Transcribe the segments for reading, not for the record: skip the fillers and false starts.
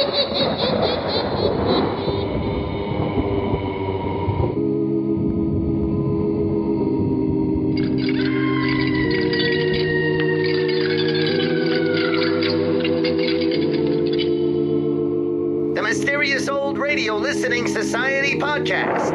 The Mysterious Old Radio Listening Society podcast.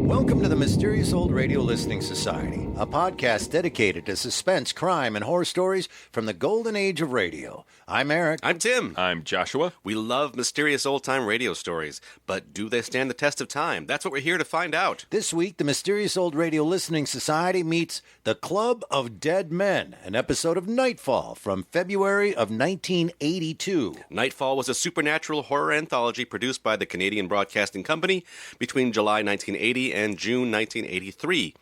Welcome to the Mysterious Old Radio Listening Society, a podcast dedicated to suspense, crime, and horror stories from the golden age of radio. I'm Eric. I'm Tim. I'm Joshua. We love mysterious old-time radio stories, but do they stand the test of time? That's what we're here to find out. This week, the Mysterious Old Radio Listening Society meets The Club of Dead Men, an episode of Nightfall from February of 1982. Nightfall was a supernatural horror anthology produced by the Canadian Broadcasting Company between July 1980 and June 1983.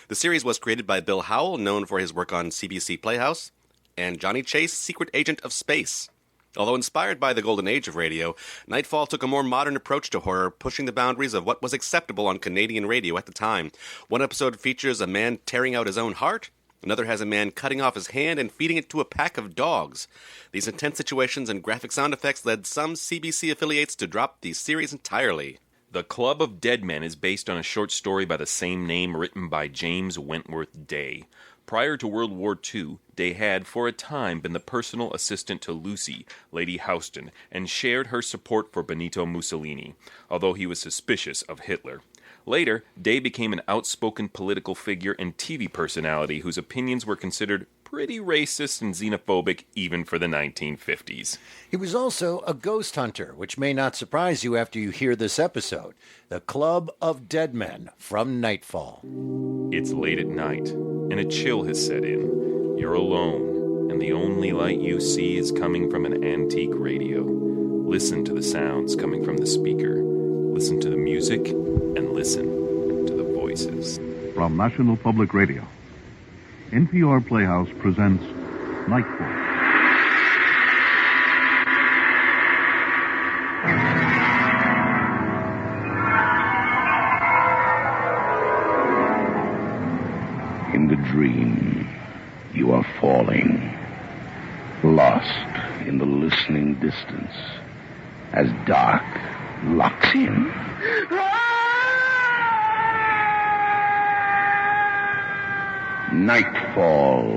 The series was created by Bill Howell, known for his work on CBC Playhouse, and Johnny Chase, Secret Agent of Space. Although inspired by the golden age of radio, Nightfall took a more modern approach to horror, pushing the boundaries of what was acceptable on Canadian radio at the time. One episode features a man tearing out his own heart. Another has a man cutting off his hand and feeding it to a pack of dogs. These intense situations and graphic sound effects led some CBC affiliates to drop the series entirely. The Club of Dead Men is based on a short story by the same name written by James Wentworth Day. Prior to World War II, Day had, for a time, been the personal assistant to Lucy, Lady Houston, and shared her support for Benito Mussolini, although he was suspicious of Hitler. Later, Day became an outspoken political figure and TV personality whose opinions were considered pretty racist and xenophobic even for the 1950s. He was also a ghost hunter, which may not surprise you after you hear this episode. The Club of Dead Men from Nightfall. It's late at night, and a chill has set in. You're alone, and the only light you see is coming from an antique radio. Listen to the sounds coming from the speaker. Listen to the music, and listen to the voices. From National Public Radio, NPR Playhouse presents Nightfall. In the dream, you are falling, lost in the listening distance, as dark locks in. Nightfall.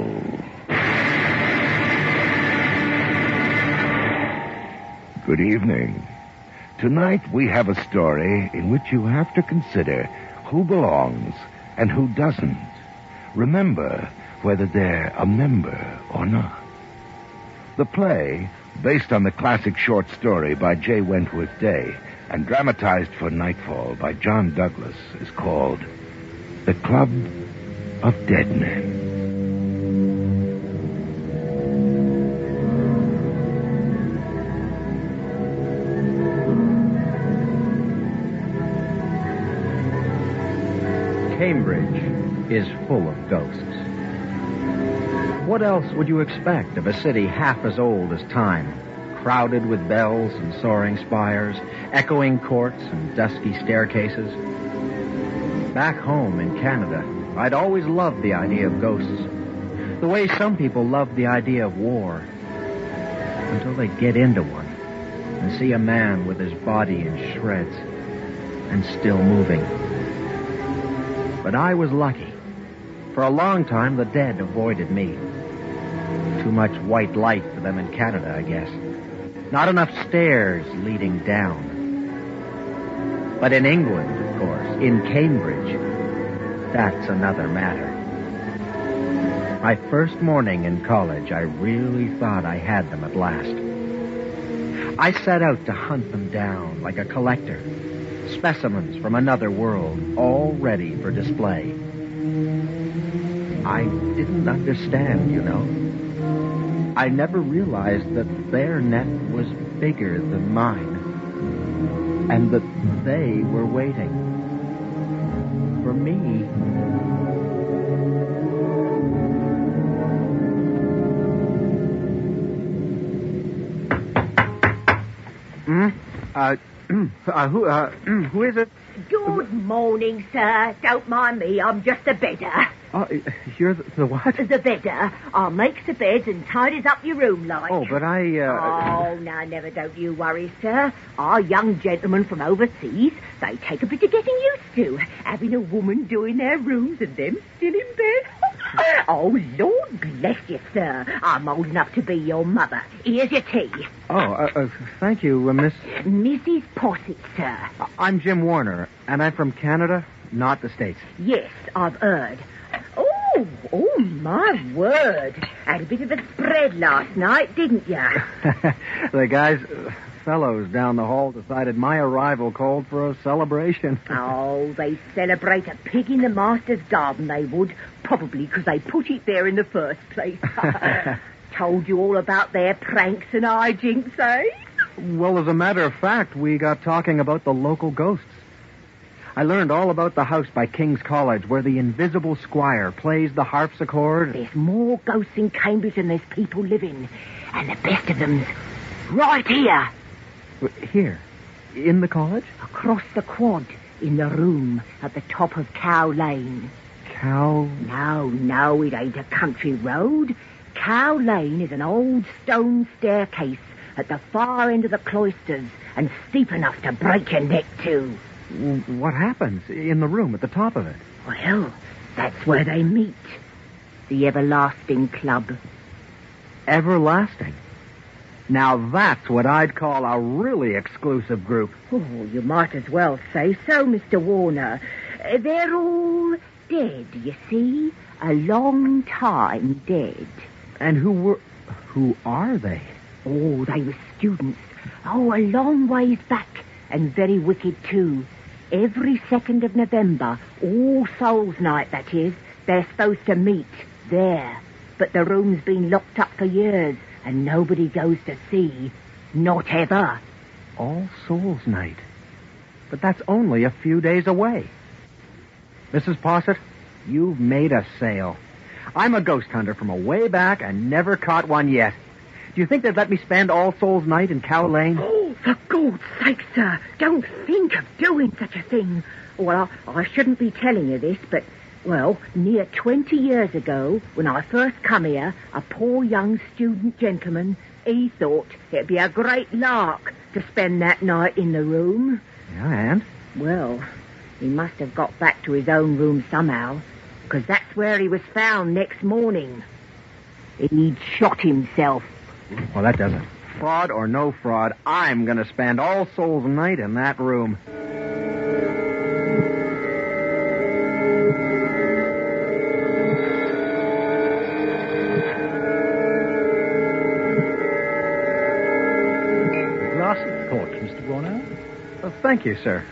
Good evening. Tonight we have a story in which you have to consider who belongs and who doesn't. Remember whether they're a member or not. The play, based on the classic short story by J. Wentworth Day and dramatized for Nightfall by John Douglas, is called The Club of Dead Men. Cambridge is full of ghosts. What else would you expect of a city half as old as time, crowded with bells and soaring spires, echoing courts and dusky staircases? Back home in Canada, I'd always loved the idea of ghosts, the way some people love the idea of war, until they get into one and see a man with his body in shreds and still moving. But I was lucky. For a long time, the dead avoided me. Too much white light for them in Canada, I guess. Not enough stairs leading down. But in England, of course, in Cambridge, that's another matter. My first morning in college, I really thought I had them at last. I set out to hunt them down like a collector. Specimens from another world, all ready for display. I didn't understand, you know. I never realized that their net was bigger than mine, and that they were waiting for me. Who is it? Good morning, sir. Don't mind me, I'm just a bedder. Oh, you're the what? The bedder. I'll make the beds and tidies up your room, like. Oh, but I, Oh, now, never don't you worry, sir. Our young gentlemen from overseas, they take a bit of getting used to, having a woman doing their rooms and them still in bed. Oh, Lord bless you, sir. I'm old enough to be your mother. Here's your tea. Thank you, Miss... Mrs. Posset, sir. I'm Jim Warner, and I'm from Canada, not the States. Yes, I've heard. Oh, my word. Had a bit of a spread last night, didn't you? The fellows down the hall decided my arrival called for a celebration. Oh, they celebrate a pig in the master's garden, they would. Probably because they put it there in the first place. Told you all about their pranks and hijinks, eh? Well, as a matter of fact, we got talking about the local ghosts. I learned all about the house by King's College where the invisible squire plays the harpsichord. There's more ghosts in Cambridge than there's people living. And the best of them's right here. Here? In the college? Across the quad, in the room at the top of Cow Lane. Cow? No, it ain't a country road. Cow Lane is an old stone staircase at the far end of the cloisters and steep enough to break your neck too. What happens in the room at the top of it? Well, that's where they meet. The Everlasting Club. Everlasting? Now that's what I'd call a really exclusive group. Oh, you might as well say so, Mr. Warner. They're all dead, you see. A long time dead. And who are they? Oh, they were students. Oh, a long ways back. And very wicked, too. Every 2nd of November, All Souls Night, that is, they're supposed to meet there. But the room's been locked up for years, and nobody goes to see. Not ever. All Souls Night. But that's only a few days away. Mrs. Posset, you've made a sale. I'm a ghost hunter from away back and never caught one yet. Do you think they'd let me spend All Souls Night in Cow Lane? Oh, for God's sake, sir, don't think of doing such a thing. Well, I shouldn't be telling you this, but, well, near 20 years ago, when I first come here, a poor young student gentleman, he thought it'd be a great lark to spend that night in the room. Yeah, and? Well, he must have got back to his own room somehow, because that's where he was found next morning. He'd shot himself. Well, that does it. Fraud or no fraud, I'm going to spend All Souls Night in that room. Last report, Mr. Warner. Thank you, sir.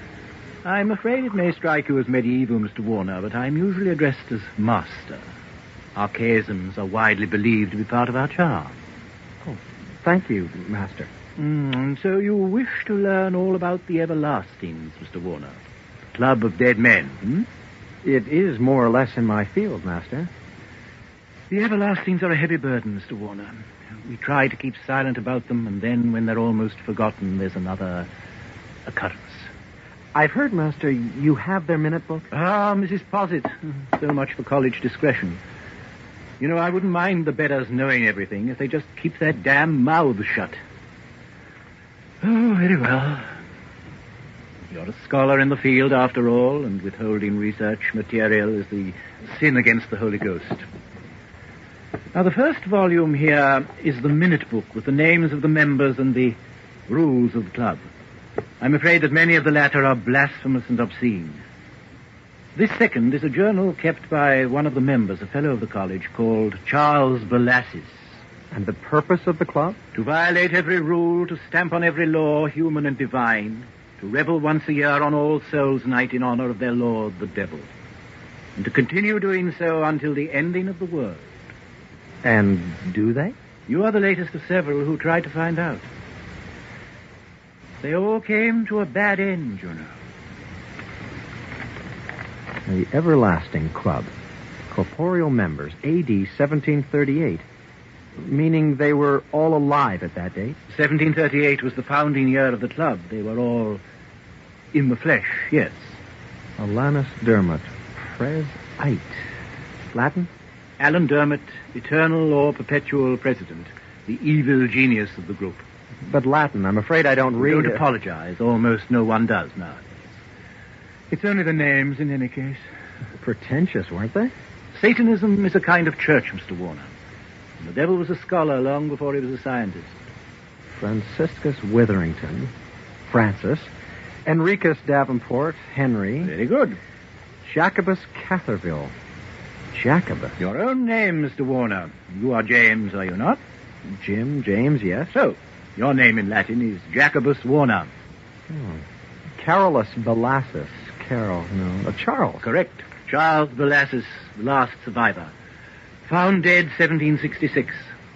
I'm afraid it may strike you as medieval, Mr. Warner, but I'm usually addressed as Master. Archaisms are widely believed to be part of our charm. Thank you, Master. So you wish to learn all about the Everlastings, Mr. Warner? The Club of Dead Men, hmm? It is more or less in my field, Master. The Everlastings are a heavy burden, Mr. Warner. We try to keep silent about them, and then when they're almost forgotten, there's another occurrence. I've heard, Master, you have their minute book? Ah, Mrs. Posset. So much for college discretion. You know, I wouldn't mind the bedders knowing everything if they just keep their damn mouths shut. Oh, very well. You're a scholar in the field, after all, and withholding research material is the sin against the Holy Ghost. Now, the first volume here is the minute book with the names of the members and the rules of the club. I'm afraid that many of the latter are blasphemous and obscene. This second is a journal kept by one of the members, a fellow of the college, called Charles Belassis. And the purpose of the club? To violate every rule, to stamp on every law, human and divine, to revel once a year on All Souls Night in honor of their lord, the devil, and to continue doing so until the ending of the world. And do they? You are the latest of several who tried to find out. They all came to a bad end, you know. The Everlasting Club. Corporeal members, A.D. 1738. Meaning they were all alive at that date? 1738 was the founding year of the club. They were all in the flesh, yes. Alanis Dermot. Prez Ite. Latin? Alan Dermot, eternal or perpetual president, the evil genius of the group. But Latin, I'm afraid I don't read Don't it. apologize. Almost no one does nowadays. It's only the names in any case. Pretentious, weren't they? Satanism is a kind of church, Mr. Warner. And the devil was a scholar long before he was a scientist. Franciscus Witherington, Francis, Enricus Davenport, Henry, Very good. Jacobus Catherville, Jacobus, Your own name, Mr. Warner. You are James, are you not? Jim, James, yes. So, your name in Latin is Jacobus Warner. Carolus Belassus, Charles. Correct. Charles Belassus, the last survivor. Found dead 1766.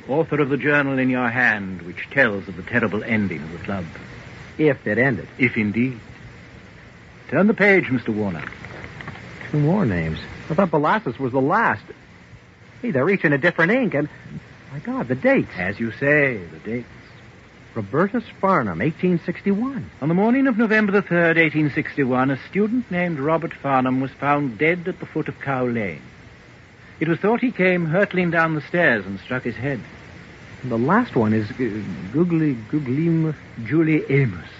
Author of the journal in your hand, which tells of the terrible ending of the club. If it ended. If indeed. Turn the page, Mr. Warner. 2 more names. I thought Belassus was the last. Hey, they're each in a different ink, and, my God, the dates. As you say, the dates. Robertus Farnham, 1861. On the morning of November the 3rd, 1861, a student named Robert Farnham was found dead at the foot of Cow Lane. It was thought he came hurtling down the stairs and struck his head. The last one is Julie Amos.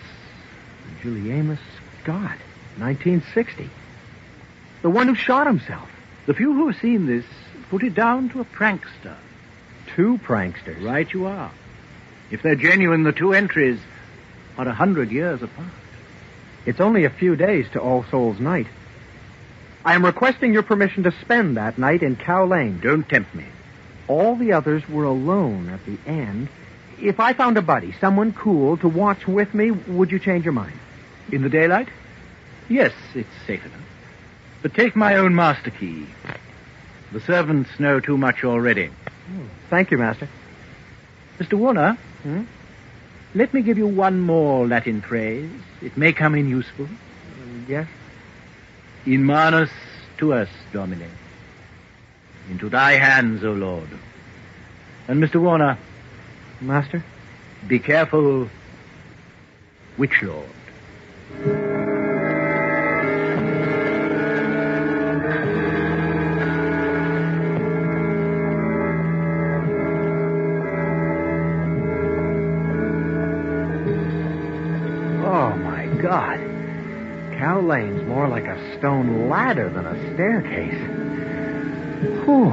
Julie Amos, God, 1960. The one who shot himself. The few who have seen this put it down to a prankster. 2 pranksters. Right you are. If they're genuine, the 2 entries are 100 years apart. It's only a few days to All Souls Night. I am requesting your permission to spend that night in Cow Lane. Don't tempt me. All the others were alone at the end. If I found a buddy, someone cool, to watch with me, would you change your mind? In the daylight? Yes, it's safe enough. But take my own master key. The servants know too much already. Thank you, Master. Mr. Warner, let me give you one more Latin phrase. It may come in useful. Yes? In manus tuas, Domine. Into thy hands, O Lord. And Mr. Warner, Master? be careful. Which Lord? Oh, my God. Cow Lane's more like a stone ladder than a staircase. Whew.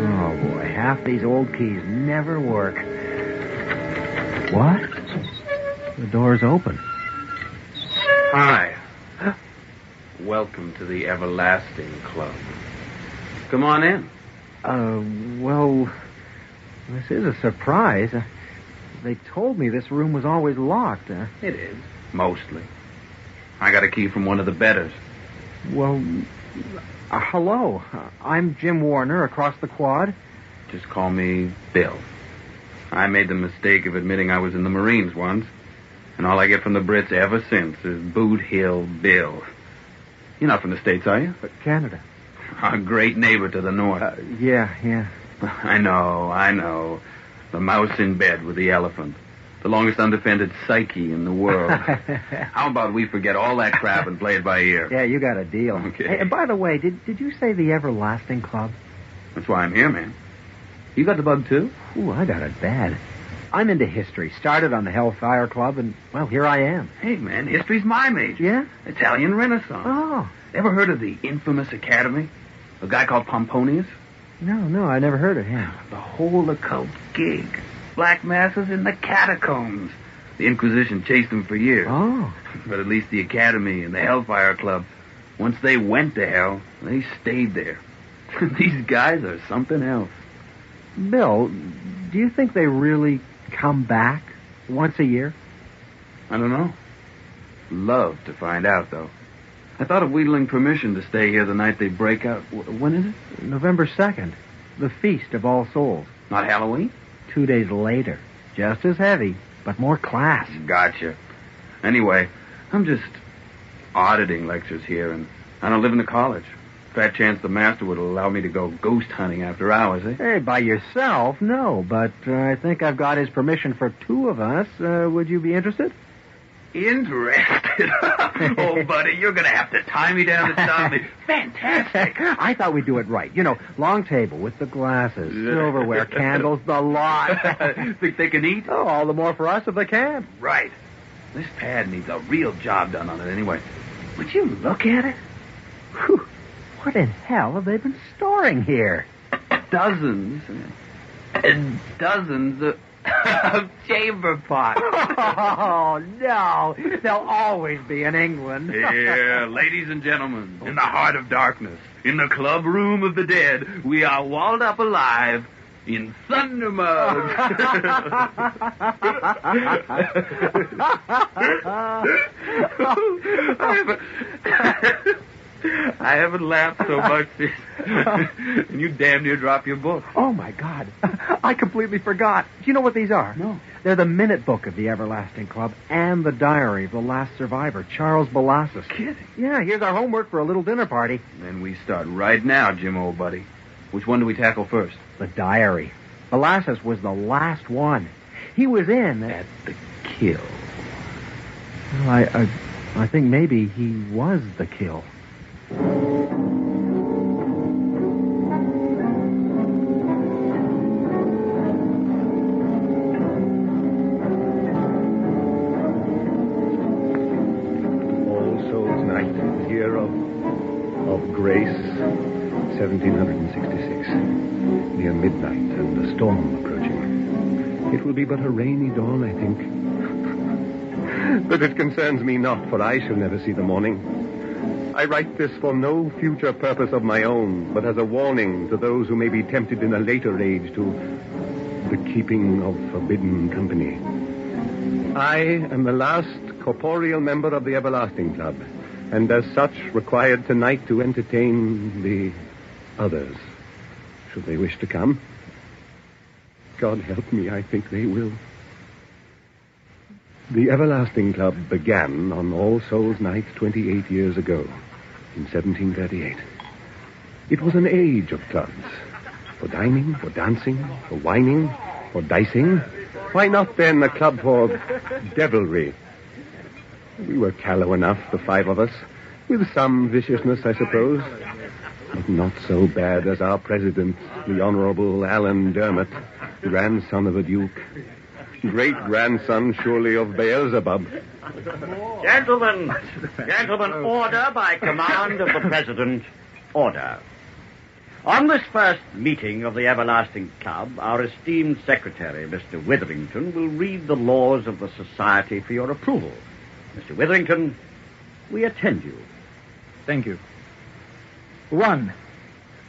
Oh, boy, half these old keys never work. What? The door's open. Hi. Welcome to the Everlasting Club. Come on in. Well, this is a surprise. They told me this room was always locked. It is. Mostly. I got a key from one of the bedders. Well, hello. I'm Jim Warner, across the quad. Just call me Bill. I made the mistake of admitting I was in the Marines once, and all I get from the Brits ever since is Boot Hill Bill. You're not from the States, are you? Canada. Our great neighbor to the north. Yeah. I know. The mouse in bed with the elephant. The longest undefended psyche in the world. How about we forget all that crap and play it by ear? Yeah, you got a deal. Okay. Hey, and by the way, did you say the Everlasting Club? That's why I'm here, man. You got the bug, too? Ooh, I got it bad. I'm into history. Started on the Hellfire Club, and, well, here I am. Hey, man, history's my major. Yeah? Italian Renaissance. Oh. Ever heard of the infamous Academy? A guy called Pomponius? No, I never heard of him. The whole occult gig. Black masses in the catacombs. The Inquisition chased them for years. Oh. But at least the Academy and the Hellfire Club, once they went to hell, they stayed there. These guys are something else. Bill, do you think they really come back once a year? I don't know. Love to find out, though. I thought of wheedling permission to stay here the night they break out. When is it? November 2nd. The Feast of All Souls. Not Halloween? 2 days later. Just as heavy, but more class. Gotcha. Anyway, I'm just auditing lectures here, and I don't live in the college. Fat chance the master would allow me to go ghost hunting after hours, eh? Hey, by yourself, no, but I think I've got his permission for 2 of us. Would you be interested? Interested? Oh, buddy, you're going to have to tie me down to stop me. Fantastic. I thought we'd do it right. You know, long table with the glasses, silverware, candles, the lot. Think they can eat? Oh, all the more for us if they can. Right. This pad needs a real job done on it anyway. Would you look at it? Whew. What in hell have they been storing here? Dozens and dozens of chamber pots. Oh, no. They'll always be in England. Yeah, ladies and gentlemen, in the heart of darkness, in the club room of the dead, we are walled up alive in thunder mode. I haven't laughed so much since. And you damn near drop your book. Oh, my God. I completely forgot. Do you know what these are? No. They're the minute book of the Everlasting Club and the diary of the last survivor, Charles Balassus. Kidding. Yeah, here's our homework for a little dinner party. Then we start right now, Jim, old buddy. Which one do we tackle first? The diary. Balassus was the last one. He was in At the kill. Well, I think maybe he was the kill. Year of grace, 1766. Near midnight and a storm approaching. It will be but a rainy dawn, I think. But it concerns me not, for I shall never see the morning. I write this for no future purpose of my own, but as a warning to those who may be tempted in a later age to the keeping of forbidden company. I am the last corporeal member of the Everlasting Club, and as such required tonight to entertain the others, should they wish to come. God help me, I think they will. The Everlasting Club began on All Souls Night 28 years ago, in 1738. It was an age of clubs. For dining, for dancing, for whining, for dicing. Why not then a club for devilry? We were callow enough, the five of us, with some viciousness, I suppose, but not so bad as our president, the Honorable Alan Dermot, grandson of a duke, great-grandson, surely, of Beelzebub. Gentlemen, order by command of the President. Order. On this first meeting of the Everlasting Club, our esteemed secretary, Mr. Witherington, will read the laws of the society for your approval. Mr. Witherington, we attend you. Thank you. 1.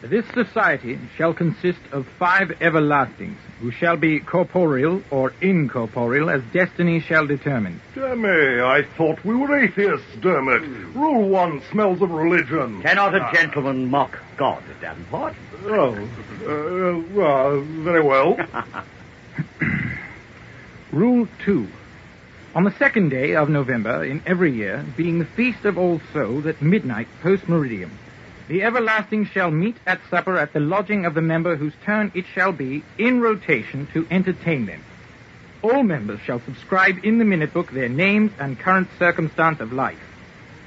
This society shall consist of 5 everlastings, who shall be corporeal or incorporeal as destiny shall determine. Damn me, I thought we were atheists, Dermot. Rule 1 smells of religion. Cannot a gentleman mock God, Davenport? Very well. Rule 2. On the 2nd day of November in every year, being the Feast of All Souls at midnight post-meridium, the Everlasting shall meet at supper at the lodging of the member whose turn it shall be, in rotation, to entertain them. All members shall subscribe in the minute book their names and current circumstance of life.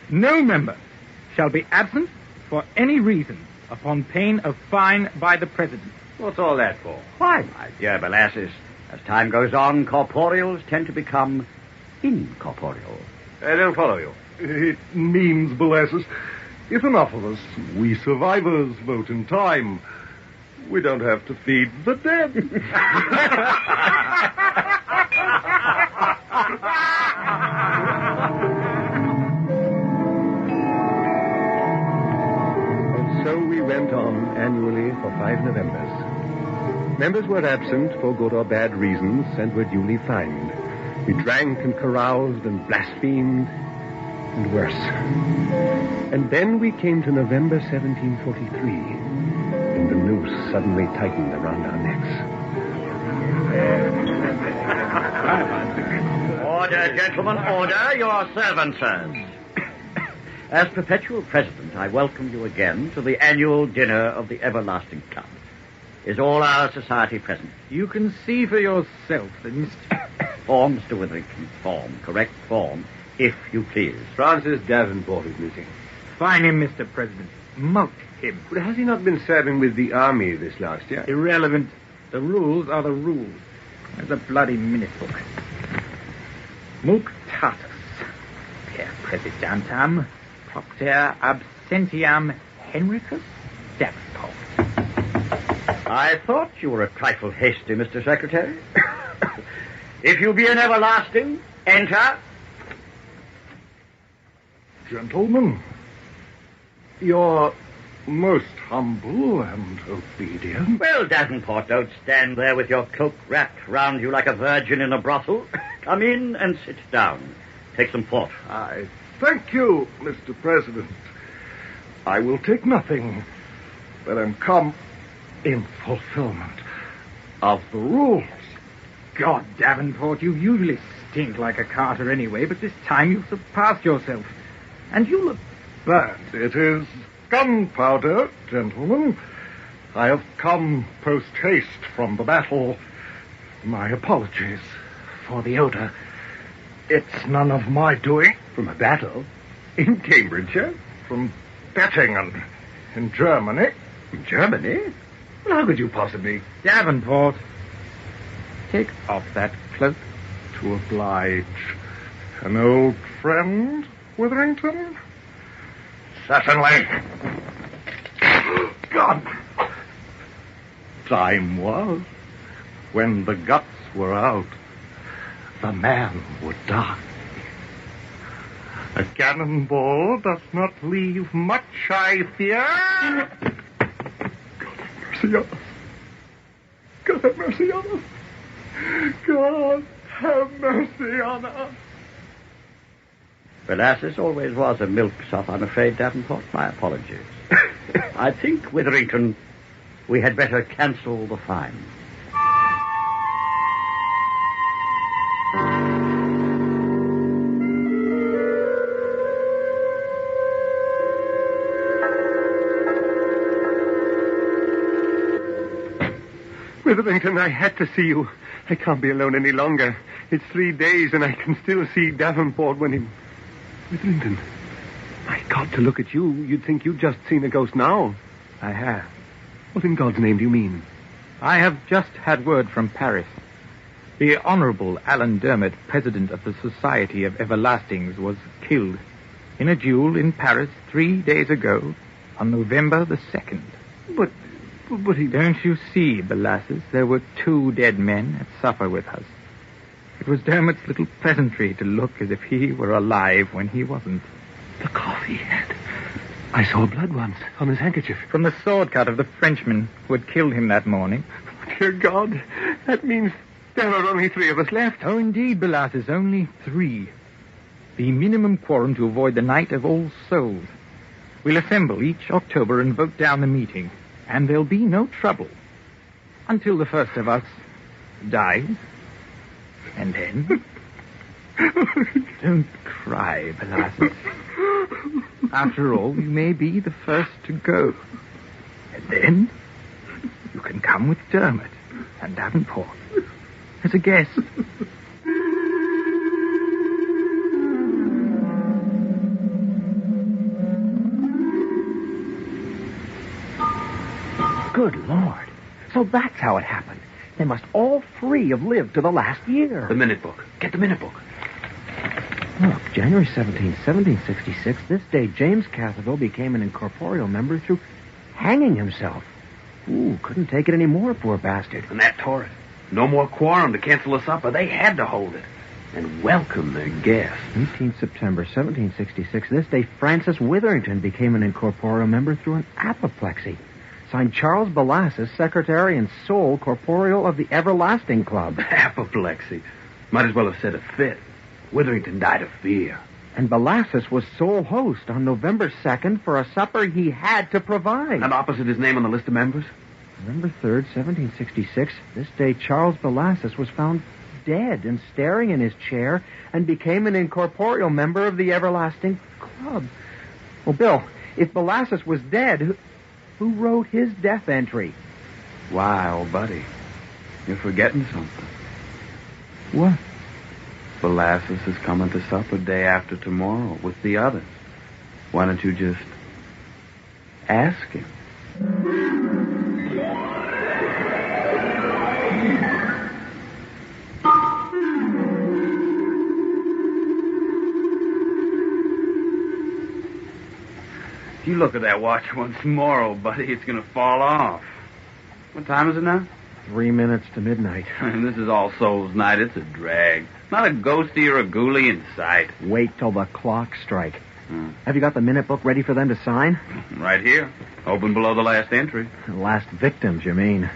No member shall be absent for any reason upon pain of fine by the President. What's all that for? Why, my dear Balassus, as time goes on, corporeals tend to become incorporeal. I don't follow you. It means, Balassus, if enough of us, we survivors, vote in time, we don't have to feed the dead. And so we went on annually for 5 Novembers. Members were absent for good or bad reasons and were duly fined. We drank and caroused and blasphemed, and worse. And then we came to November 1743, and the noose suddenly tightened around our necks. Order, gentlemen, order. Your servant, sirs. As perpetual president, I welcome you again to the annual dinner of the Everlasting Club. Is all our society present? You can see for yourself that Mr. Form, Mr. Witherington, form, correct form. if you please. Francis Davenport is missing. Find him, Mr. President. Mulct him. But has he not been serving with the army this last year? Irrelevant. The rules are the rules. There's a bloody minute book. Muctatus. Per presidentam propter absentiam Henricus Davenport. I thought you were a trifle hasty, Mr. Secretary. If you be an everlasting, enter. Gentlemen, you're most humble and obedient. Well, Davenport, don't stand there with your cloak wrapped round you like a virgin in a brothel. Come in and sit down. Take some port. I thank you, Mr. President. I will take nothing, but am come in fulfillment of the rules. God, Davenport, you usually stink like a carter anyway, but this time you've surpassed yourself. And you look burnt. It is gunpowder, gentlemen. I have come post-haste from the battle. My apologies for the odor. It's none of my doing. From a battle? In Cambridgeshire? From Bettingen in Germany. In Germany? Well, how could you possibly... Davenport, take off that cloak. To oblige an old friend, Witherington? Certainly. God! Time was when the guts were out. The man would die. A cannonball does not leave much, I fear. God have mercy on us. God have mercy on us. Velasquez always was a milksop, I'm afraid, Davenport. My apologies. I think, Witherington, we had better cancel the fine. Witherington, I had to see you. I can't be alone any longer. It's 3 days and I can still see Davenport when he... Witherington, my God, to look at you, you'd think you'd just seen a ghost now. I have. What in God's name do you mean? I have just had word from Paris. The Honorable Alan Dermot, President of the Society of Everlastings, was killed in a duel in Paris 3 days ago on November the 2nd. But he... Don't you see, Belasses, there were 2 dead men at supper with us. It was Dermot's little pleasantry to look as if he were alive when he wasn't. The cough he had. I saw blood once on his handkerchief. From the sword cut of the Frenchman who had killed him that morning. Dear God, that means there are only 3 of us left. Oh, indeed, Belasses, only 3. The minimum quorum to avoid the Night of All Souls. We'll assemble each October and vote down the meeting. And there'll be no trouble until the first of us dies. And then... Don't cry, Belasses. After all, you may be the first to go. And then you can come with Dermot and Davenport as a guest. Good Lord. So that's how it happened. They must all 3 have lived to the last year. The minute book. Get the minute book. Look, January 17th, 1766, this day James Catherville became an incorporeal member through hanging himself. Ooh, couldn't take it anymore, poor bastard. And that tore it. No more quorum to cancel the supper. They had to hold it. And welcome their guests. 18th September, 1766, this day Francis Witherington became an incorporeal member through an apoplexy. Signed Charles Belasses, secretary and sole corporeal of the Everlasting Club. Apoplexy. Might as well have said a fit. Witherington died of fear. And Belasses was sole host on November 2nd for a supper he had to provide. And opposite his name on the list of members? November 3rd, 1766, this day Charles Belasses was found dead and staring in his chair and became an incorporeal member of the Everlasting Club. Well, Bill, if Belasses was dead, who wrote his death entry? Why, old buddy, you're forgetting something. What? Molasses is coming to supper day after tomorrow with the others. Why don't you just ask him? If you look at that watch once more, old buddy, it's going to fall off. What time is it now? 3 minutes to midnight. This is All Souls Night. It's a drag. Not a ghosty or a ghoulie in sight. Wait till the clock strike. Have you got the minute book ready for them to sign? Right here. Open below the last entry. The last victims, you mean?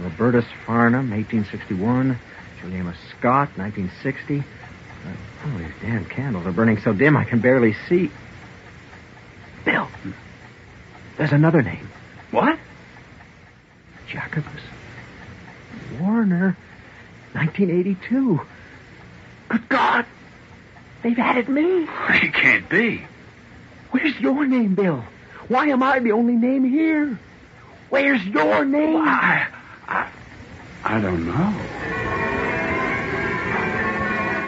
Robertus Farnham, 1861. Juliana Scott, 1960. Oh, these damn candles are burning so dim I can barely see. Bill, there's another name. What? Jacobus Warner, 1982. Good God! They've added me. It can't be. Where's your name, Bill? Why am I the only name here? Where's your name? Well, I don't know.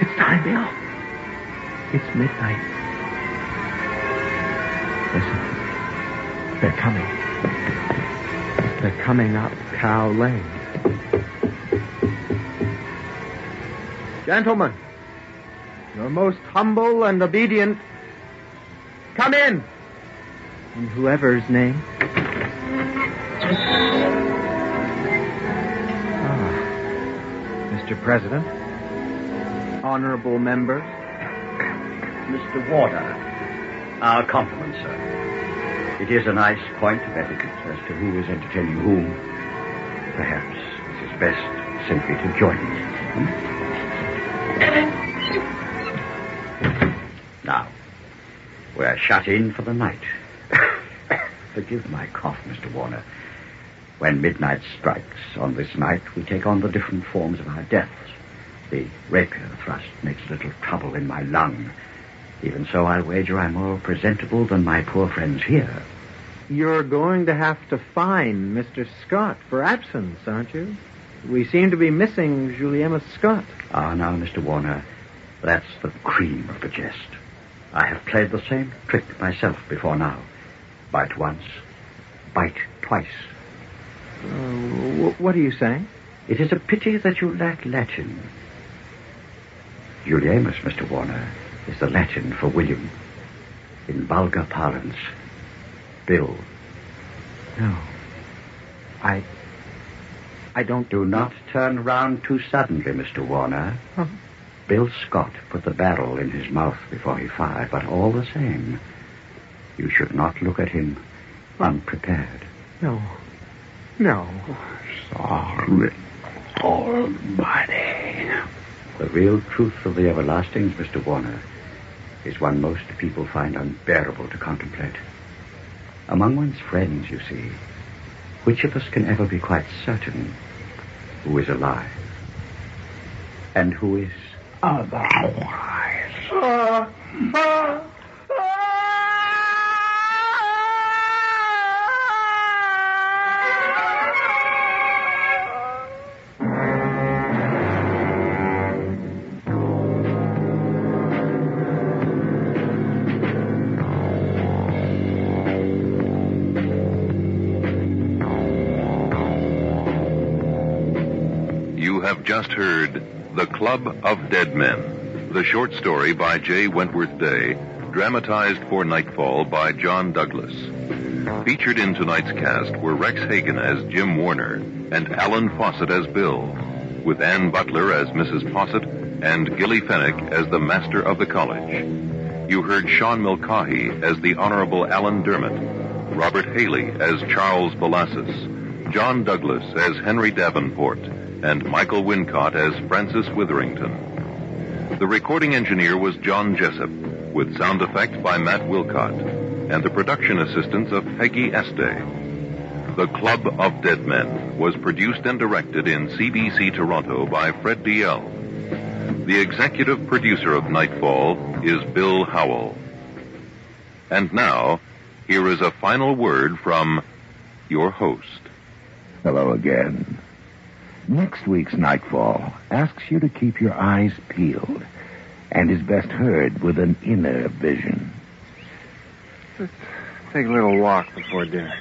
It's time, Bill. It's midnight. Listen. They're coming. They're coming up Cow Lane. Gentlemen, your most humble and obedient. Come in. In whoever's name. Mr. President, honorable members. Mr. Warner, our compliments, sir. It is a nice point of etiquette as to who is entertaining whom. Perhaps it is best simply to join me. Now, we're shut in for the night. Forgive my cough, Mr. Warner. When midnight strikes on this night, we take on the different forms of our deaths. The rapier thrust makes little trouble in my lung. Even so, I'll wager I'm more presentable than my poor friends here. You're going to have to fine Mr. Scott for absence, aren't you? We seem to be missing Juliana Scott. Ah, now, Mr. Warner, that's the cream of the jest. I have played the same trick myself before now. Bite once, bite twice. What are you saying? It is a pity that you lack Latin. Juliamus, Mr. Warner, is the Latin for William. In vulgar parlance, Bill. No. I don't... Do not turn round too suddenly, Mr. Warner. Huh? Bill Scott put the barrel in his mouth before he fired, but all the same, you should not look at him unprepared. No. Sorry, Almighty. The real truth of the everlastings, Mr. Warner, is one most people find unbearable to contemplate. Among one's friends, you see, which of us can ever be quite certain who is alive and who is otherwise? You have just heard The Club of Dead Men, the short story by J. Wentworth Day, dramatized for Nightfall by John Douglas. Featured in tonight's cast were Rex Hagen as Jim Warner and Alan Fawcett as Bill, with Ann Butler as Mrs. Fawcett and Gilly Fennick as the Master of the College. You heard Sean Mulcahy as the Honorable Alan Dermott, Robert Haley as Charles Molasses, John Douglas as Henry Davenport, and Michael Wincott as Francis Witherington. The recording engineer was John Jessup, with sound effects by Matt Wilcott, and the production assistance of Peggy Este. The Club of Dead Men was produced and directed in CBC Toronto by Fred D.L. The executive producer of Nightfall is Bill Howell. And now, here is a final word from your host. Hello again. Next week's Nightfall asks you to keep your eyes peeled and is best heard with an inner vision. Let's take a little walk before dinner.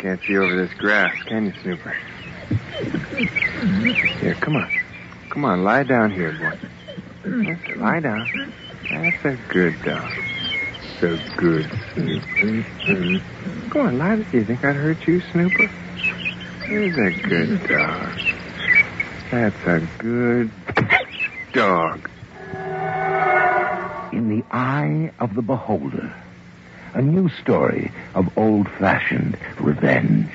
Can't see over this grass, can you, Snooper? Here, come on. Come on, lie down here, boy. That's it, lie down. That's a good dog. So good, Snooper. Go on, lie down. Do you think I'd hurt you, Snooper? There's a good dog. That's a good dog. In the eye of the beholder, a new story of old-fashioned revenge.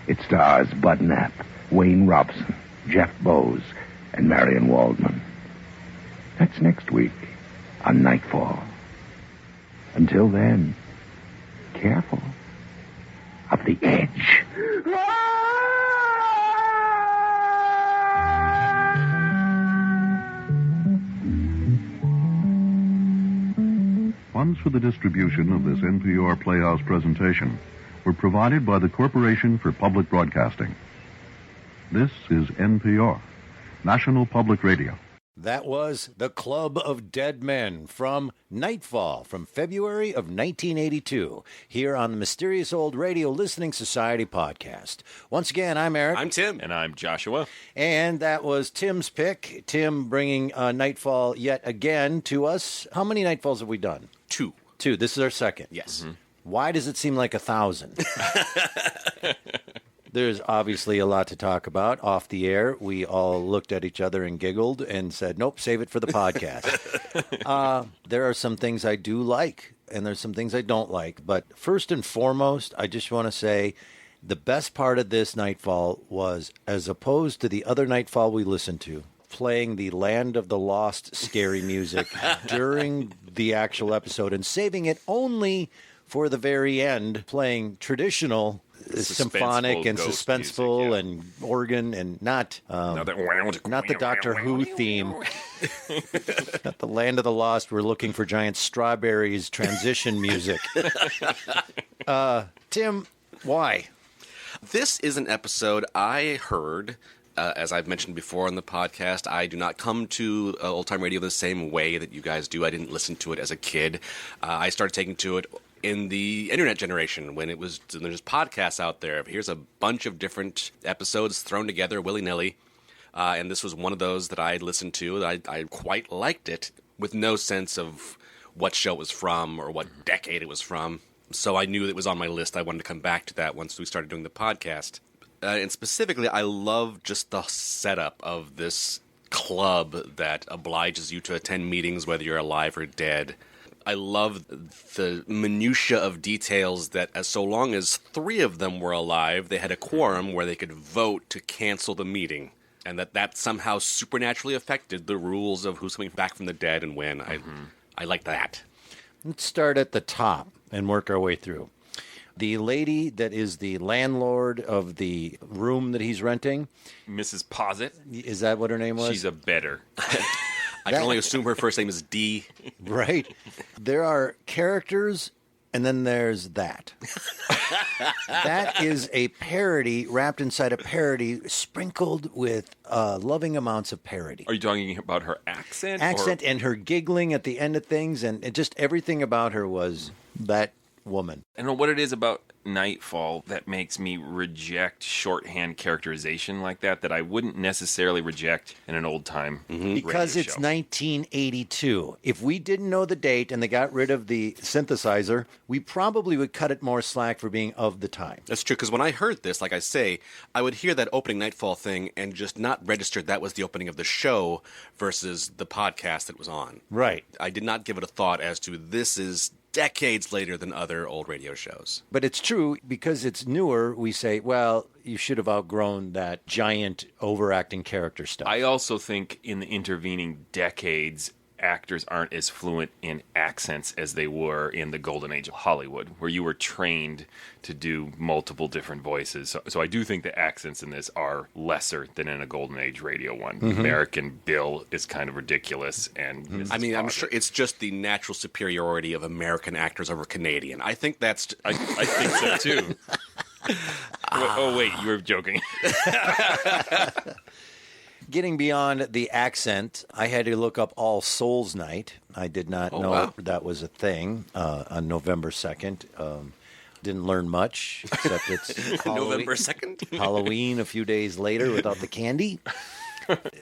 It stars Bud Knapp, Wayne Robson, Jeff Bowes, and Marion Waldman. That's next week on Nightfall. Until then, careful of the edge. Funds for the distribution of this NPR Playhouse presentation were provided by the Corporation for Public Broadcasting. This is NPR, National Public Radio. That was The Club of Dead Men from Nightfall from February of 1982 here on the Mysterious Old Radio Listening Society podcast. Once again, I'm Eric. I'm Tim. And I'm Joshua. And that was Tim's pick. Tim bringing Nightfall yet again to us. How many Nightfalls have we done? Two. This is our second. Yes. Mm-hmm. Why does it seem like 1,000? There's obviously a lot to talk about off the air. We all looked at each other and giggled and said, nope, save it for the podcast. There are some things I do like, and there's some things I don't like. But first and foremost, I just want to say the best part of this Nightfall was, as opposed to the other Nightfall we listened to, playing the Land of the Lost scary music during the actual episode and saving it only for the very end, playing traditional symphonic and suspenseful music, and organ and not the Doctor Who theme. Not the Land of the Lost, we're looking for giant strawberries transition music. Tim, why? This is an episode I heard. As I've mentioned before on the podcast, I do not come to old-time radio the same way that you guys do. I didn't listen to it as a kid. I started taking to it in the internet generation when there's podcasts out there. Here's a bunch of different episodes thrown together willy-nilly. And this was one of those that I listened to. I quite liked it with no sense of what show it was from or what decade it was from. So I knew it was on my list. I wanted to come back to that once we started doing the podcast. And specifically, I love just the setup of this club that obliges you to attend meetings whether you're alive or dead. I love the minutia of details that as so long as 3 of them were alive, they had a quorum where they could vote to cancel the meeting. And that somehow supernaturally affected the rules of who's coming back from the dead and when. I like that. Let's start at the top and work our way through. The lady that is the landlord of the room that he's renting. Mrs. Posset. Is that what her name was? She's a bedder. I can only assume her first name is D. Right. There are characters, and then there's that. That is a parody wrapped inside a parody, sprinkled with loving amounts of parody. Are you talking about her accent? And her giggling at the end of things, and just everything about her was that woman. I don't know what it is about Nightfall that makes me reject shorthand characterization like that I wouldn't necessarily reject in an old-time Because it's show. 1982. If we didn't know the date and they got rid of the synthesizer, we probably would cut it more slack for being of the time. That's true, because when I heard this, like I say, I would hear that opening Nightfall thing and just not register that was the opening of the show versus the podcast that was on. Right. I did not give it a thought as to this is decades later than other old radio shows. But it's true, because it's newer, we say, well, you should have outgrown that giant overacting character stuff. I also think in the intervening decades, actors aren't as fluent in accents as they were in the golden age of Hollywood, where you were trained to do multiple different voices. So I do think the accents in this are lesser than in a golden age radio one. American Bill is kind of ridiculous, and I'm sure it's just the natural superiority of American actors over Canadian. I think that's... I think so, too. Oh, wait, you were joking. Getting beyond the accent, I had to look up All Souls Night. I did not know that was a thing on November 2nd. Didn't learn much, except it's November 2nd? Halloween a few days later without the candy.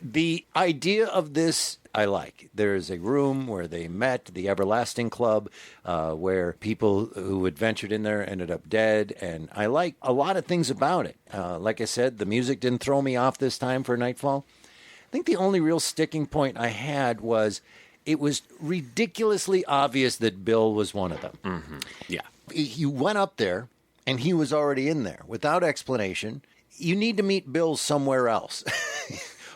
The idea of this, I like. There is a room where they met, the Everlasting Club, where people who had ventured in there ended up dead, and I like a lot of things about it. Like I said, the music didn't throw me off this time for Nightfall. I think the only real sticking point I had was it was ridiculously obvious that Bill was one of them. Mm-hmm. Yeah. You went up there, and he was already in there without explanation. You need to meet Bill somewhere else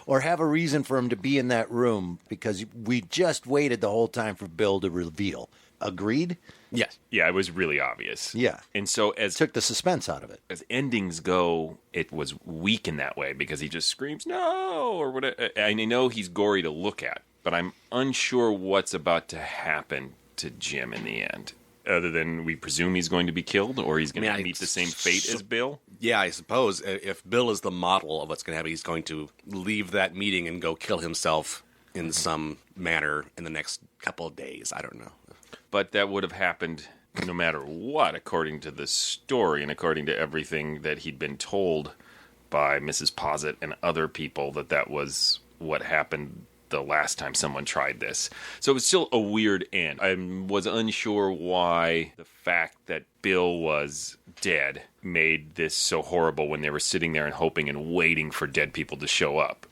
or have a reason for him to be in that room, because we just waited the whole time for Bill to reveal. Agreed? Yes. Yeah, it was really obvious. Yeah. And so took the suspense out of it. As endings go, it was weak in that way because he just screams, no, or whatever. I know he's gory to look at, but I'm unsure what's about to happen to Jim in the end. Other than we presume he's going to be killed, or he's going to meet the same fate as Bill? Yeah, I suppose if Bill is the model of what's going to happen, he's going to leave that meeting and go kill himself in some manner in the next couple of days. I don't know. But that would have happened no matter what, according to the story and according to everything that he'd been told by Mrs. Posset and other people, that was what happened the last time someone tried this. So it was still a weird end. I was unsure why the fact that Bill was dead made this so horrible when they were sitting there and hoping and waiting for dead people to show up.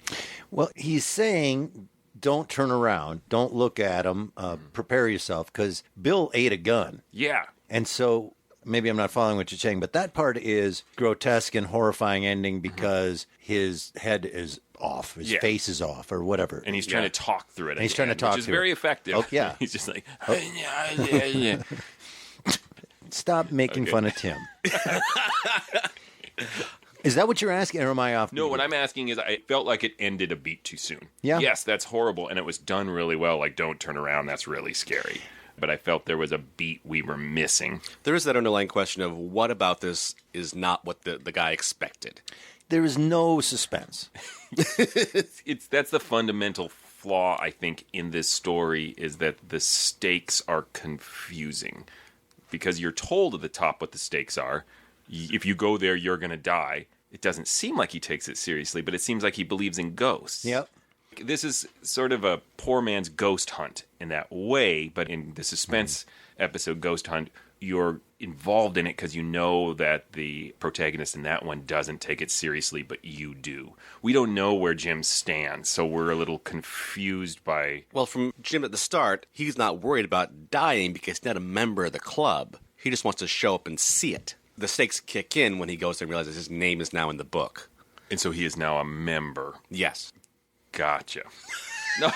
Well, he's saying, don't turn around, don't look at him, prepare yourself, because Bill ate a gun. Yeah. And so maybe I'm not following what you're saying, but that part is grotesque and horrifying ending because his head is off, his face is off, or whatever. And he's trying to talk through it. And he's trying to talk through it. Which is very effective. Oh, yeah. He's just like, Stop making fun of Tim. Is that what you're asking, or am I off? No, what I'm asking is I felt like it ended a beat too soon. Yeah. Yes, that's horrible, and it was done really well. Like, don't turn around, that's really scary. But I felt there was a beat we were missing. There is that underlying question of what about this is not what the guy expected. There is no suspense. That's the fundamental flaw, I think, in this story, is that the stakes are confusing. Because you're told at the top what the stakes are. If you go there, you're going to die. It doesn't seem like he takes it seriously, but it seems like he believes in ghosts. Yep. This is sort of a poor man's ghost hunt in that way, but in the suspense episode Ghost Hunt, you're involved in it because you know that the protagonist in that one doesn't take it seriously, but you do. We don't know where Jim stands, so we're a little confused by... Well, from Jim at the start, he's not worried about dying because he's not a member of the club. He just wants to show up and see it. The stakes kick in when he goes there and realizes his name is now in the book. And so he is now a member. Yes. Gotcha. No.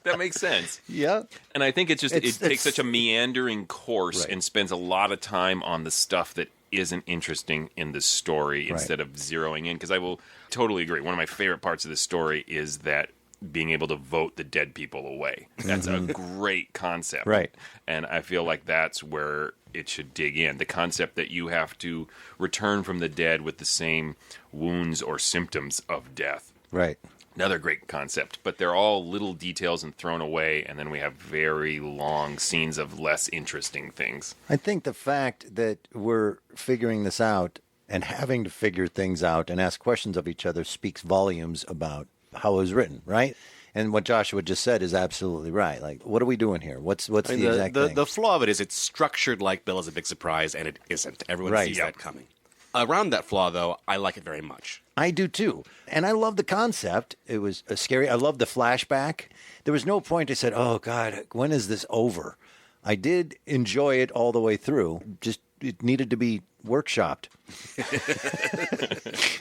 That makes sense. Yeah. And I think it takes such a meandering course and spends a lot of time on the stuff that isn't interesting in the story instead of zeroing in. Because I will totally agree. One of my favorite parts of this story is that being able to vote the dead people away. That's a great concept. Right. And I feel like that's where it should dig in. The concept that you have to return from the dead with the same wounds or symptoms of death. Right. Another great concept, but they're all little details and thrown away, and then we have very long scenes of less interesting things. I think the fact that we're figuring this out and having to figure things out and ask questions of each other speaks volumes about how it was written, right? And what Joshua just said is absolutely right. Like, what are we doing here? What's the exact thing? The flaw of it is it's structured like Bill is a big surprise, and it isn't. Everyone sees that coming. Around that flaw, though, I like it very much. I do, too. And I love the concept. It was scary. I love the flashback. There was no point I said, oh, God, when is this over? I did enjoy it all the way through. Just it needed to be workshopped.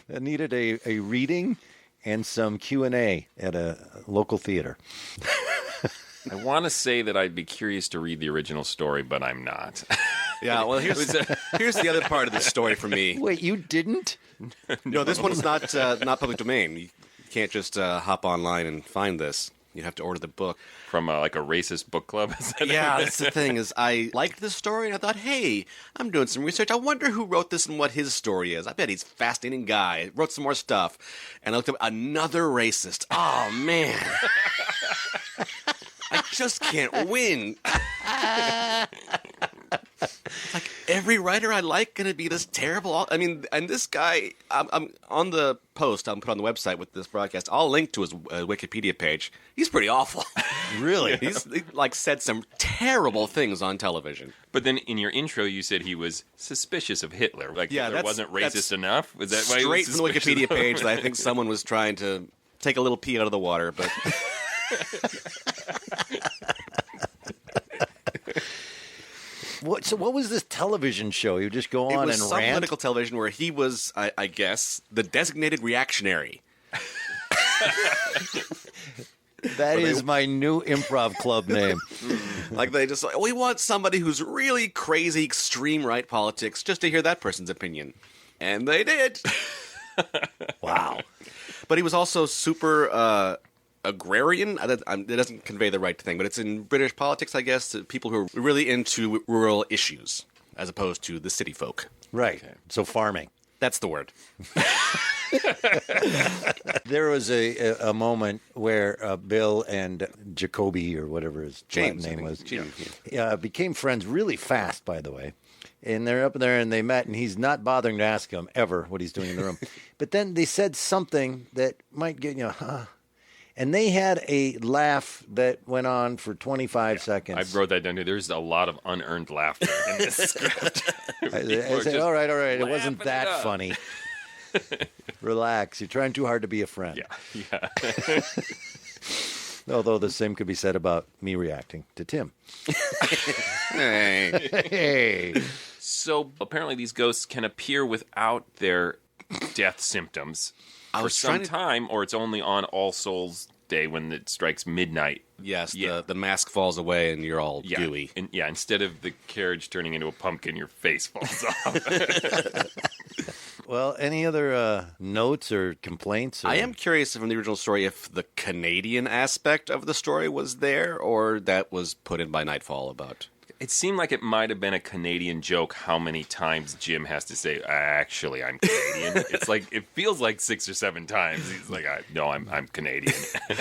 It needed a reading and some Q&A at a local theater. I want to say that I'd be curious to read the original story, but I'm not. Yeah, well, here's the other part of the story for me. Wait, you didn't? No, this one's not public domain. You can't just hop online and find this. You have to order the book. From like a racist book club? Yeah, that's the thing is I liked this story and I thought, hey, I'm doing some research. I wonder who wrote this and what his story is. I bet he's a fascinating guy. Wrote some more stuff. And I looked up another racist. Oh, man. I just can't win. Like every writer I like gonna be this terrible. I mean, and this guy, I'm on the post I'm put on the website with this broadcast. I'll link to his Wikipedia page. He's pretty awful. Really? He like said some terrible things on television. But then in your intro, you said he was suspicious of Hitler. Like Hitler wasn't racist enough. Was that why? Straight from the Wikipedia page that I think someone was trying to take a little pee out of the water, but. So what was this television show? You just go on and some rant? political television where he was, I guess, the designated reactionary. That is my new improv club name. Like they just we want somebody who's really crazy, extreme right politics just to hear that person's opinion. And they did. Wow. But he was also super agrarian. It doesn't convey the right thing, but it's in British politics, I guess, people who are really into rural issues as opposed to the city folk. Right. Okay. So farming. That's the word. There was a moment where Bill and Jacoby, or whatever his James name was, yeah. Became friends really fast, by the way. And they're up there and they met, and he's not bothering to ask him ever what he's doing in the room. But then they said something that might get, and they had a laugh that went on for 25 seconds. I wrote that down too. There's a lot of unearned laughter in this script. I said, all right. It wasn't that funny. Relax. You're trying too hard to be a friend. Yeah. Although the same could be said about me reacting to Tim. Hey. So apparently these ghosts can appear without their death symptoms for some time, or it's only on All Souls Day when it strikes midnight. Yes, the mask falls away and you're all gooey. And instead of the carriage turning into a pumpkin, your face falls off. Well, any other notes or complaints? I am curious from the original story if the Canadian aspect of the story was there or that was put in by Nightfall about... It seemed like it might have been a Canadian joke how many times Jim has to say, actually, I'm Canadian. It's like, it feels like 6 or 7 times. He's like, no, I'm Canadian.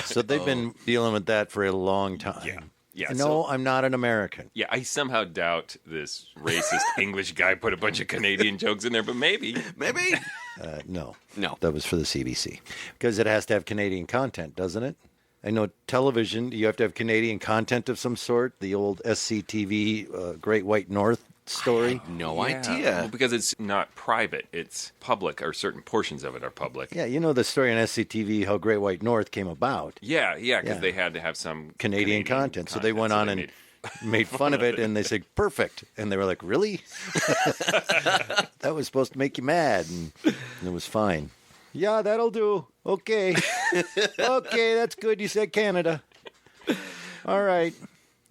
So they've been dealing with that for a long time. Yeah. No, I'm not an American. Yeah, I somehow doubt this racist English guy put a bunch of Canadian jokes in there, but maybe. No. That was for the CBC. Because it has to have Canadian content, doesn't it? I know television, you have to have Canadian content of some sort. The old SCTV Great White North story. I had no idea. Well, because it's not private. It's public, or certain portions of it are public. Yeah, you know the story on SCTV, how Great White North came about. Yeah, because they had to have some Canadian content. So they went on and made fun of it, and they said, perfect. And they were like, really? That was supposed to make you mad. And it was fine. Yeah, that'll do. Okay. Okay, that's good. You said Canada. All right.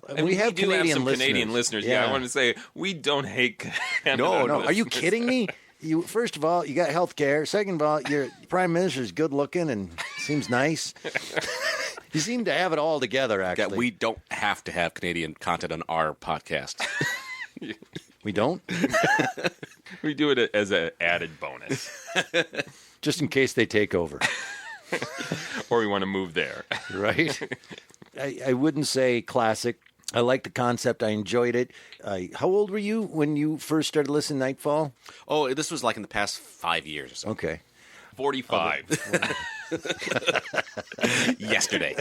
And we have Canadian listeners. Yeah, I want to say, we don't hate Canada. No. Are you kidding me? First of all, you got health care. Second of all, your prime minister's good looking and seems nice. You seem to have it all together, actually. That we don't have to have Canadian content on our podcast. We don't? We do it as an added bonus. Just in case they take over. Or we want to move there. Right? I wouldn't say classic. I like the concept. I enjoyed it. How old were you when you first started listening to Nightfall? Oh, this was like in the past 5 years or so. Okay. 45. Yesterday.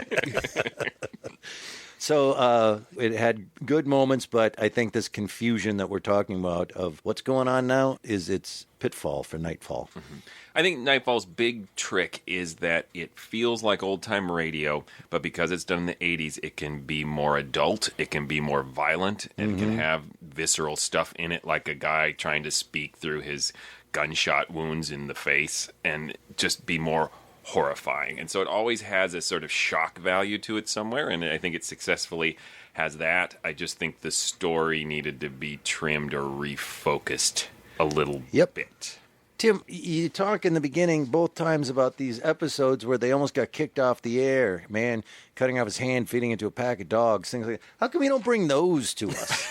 So it had good moments, but I think this confusion that we're talking about of what's going on now is its pitfall for Nightfall. Mm-hmm. I think Nightfall's big trick is that it feels like old-time radio, but because it's done in the 80s, it can be more adult, it can be more violent, and can have visceral stuff in it, like a guy trying to speak through his gunshot wounds in the face, and just be more horrifying. And so it always has a sort of shock value to it somewhere, and I think it successfully has that. I just think the story needed to be trimmed or refocused a little bit. Tim, you talk in the beginning both times about these episodes where they almost got kicked off the air. Man cutting off his hand, feeding it to a pack of dogs, things like that. How come you don't bring those to us?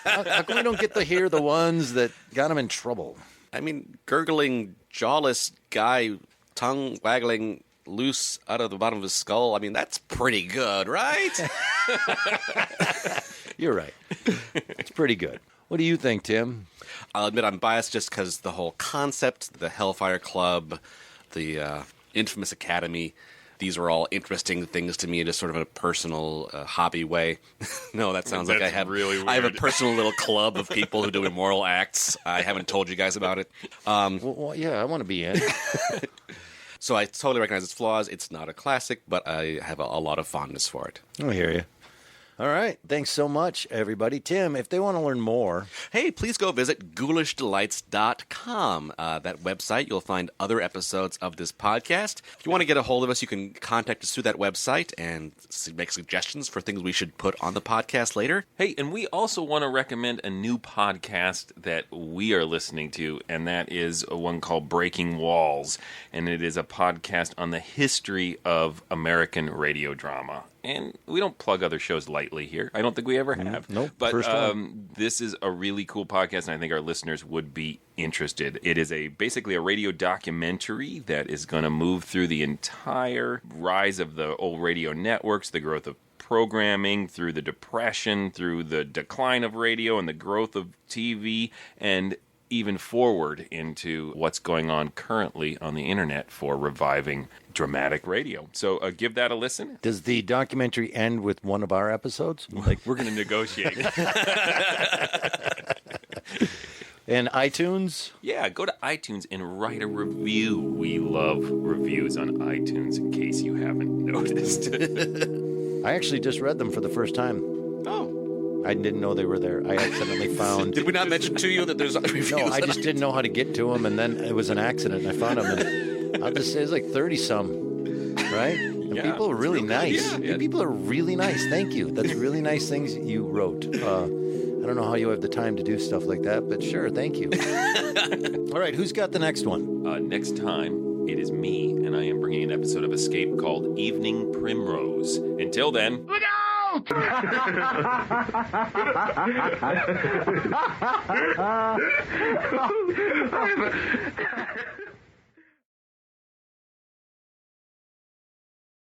How come we don't get to hear the ones that got him in trouble? I mean, gurgling, jawless guy, tongue waggling loose out of the bottom of his skull. I mean, that's pretty good, right? You're right. It's pretty good. What do you think, Tim? I'll admit I'm biased just because the whole concept, the Hellfire Club, the infamous Academy, these are all interesting things to me in just sort of a personal hobby way. No, that sounds like I have really weird. I have a personal little club of people who do immoral acts. I haven't told you guys about it. Well, yeah, I want to be in. So I totally recognize its flaws. It's not a classic, but I have a lot of fondness for it. I hear you. All right. Thanks so much, everybody. Tim, if they want to learn more... Hey, please go visit ghoulishdelights.com. That website, you'll find other episodes of this podcast. If you want to get a hold of us, you can contact us through that website and make suggestions for things we should put on the podcast later. Hey, and we also want to recommend a new podcast that we are listening to, and that is one called Breaking Walls. And it is a podcast on the history of American radio drama. And we don't plug other shows lightly here. I don't think we ever have. Nope. But First time. This is a really cool podcast, and I think our listeners would be interested. It is basically a radio documentary that is going to move through the entire rise of the old radio networks, the growth of programming, through the Depression, through the decline of radio and the growth of TV, and even forward into what's going on currently on the internet for reviving dramatic radio. So give that a listen. Does the documentary end with one of our episodes? Like, we're going to negotiate. And iTunes? Yeah, go to iTunes and write a review. We love reviews on iTunes, in case you haven't noticed. I actually just read them for the first time. Oh. I didn't know they were there. I accidentally found... Did we not mention to you that there's reviews? No, I just didn't know how to get to them, and then it was an accident, and I found them, and I'll just say it's like 30-some, right? And Yeah, people are really it's nice. good, yeah. People are really nice. Thank you. That's really nice things you wrote. I don't know how you have the time to do stuff like that, but sure, thank you. All right, who's got the next one? Next time, it is me, and I am bringing an episode of Escape called Evening Primrose. Until then... Look out!